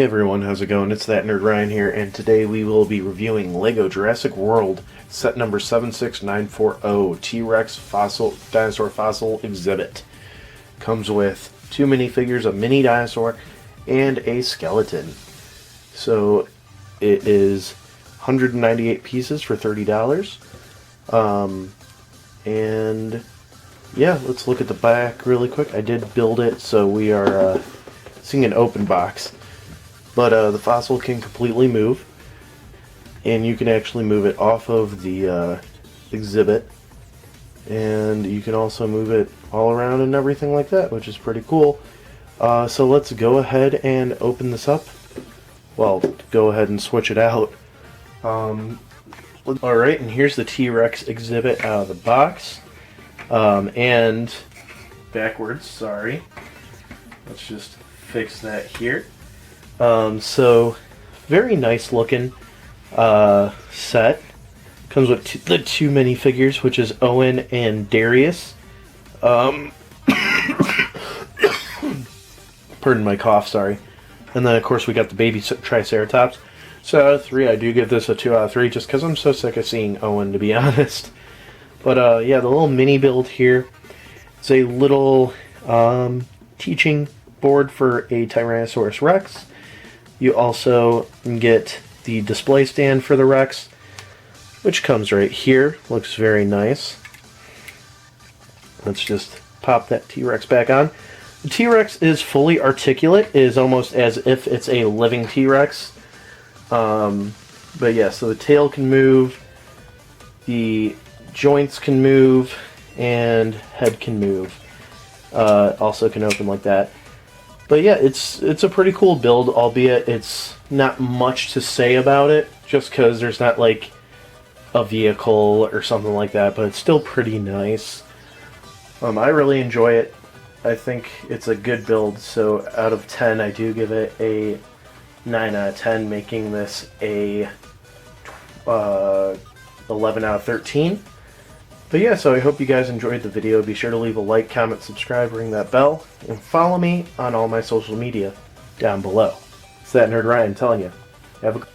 Hey everyone, how's it going? It's That Nerd Ryan here, and today we will be reviewing LEGO Jurassic World, set number 76940, T-Rex Dinosaur Fossil Exhibit. Comes with 2 minifigures, a mini dinosaur, and a skeleton. So it is 198 pieces for $30. And yeah, let's look at the back really quick. I did build it, so we are seeing an open box. But the fossil can completely move, and you can actually move it off of the exhibit, and you can also move it all around and everything like that, which is pretty cool. So let's go ahead and open this up. Well, go ahead and switch it out. Alright, and here's the T-Rex exhibit out of the box. And backwards, sorry. Let's just fix that here. So, very nice looking set. Comes with the 2 minifigures, which is Owen and Darius. Pardon my cough, sorry. And then, of course, we got the baby Triceratops. So, out of 3, I do give this a 2 out of 3, just because I'm so sick of seeing Owen, to be honest. But, yeah, the little mini build here. It's a little teaching board for a Tyrannosaurus Rex. You also get the display stand for the Rex, which comes right here. Looks very nice. Let's just pop that T-Rex back on. The T-Rex is fully articulate. It is almost as if it's a living T-Rex. But yeah, so the tail can move, the joints can move, and head can move. Also can open like that. But yeah, it's a pretty cool build, albeit it's not much to say about it, just because there's not like a vehicle or something like that, but it's still pretty nice. I really enjoy it. I think it's a good build, so out of 10 I do give it a 9 out of 10, making this a 11 out of 13. But yeah, so I hope you guys enjoyed the video. Be sure to leave a like, comment, subscribe, ring that bell, and follow me on all my social media down below. It's That Nerd Ryan telling you. Have a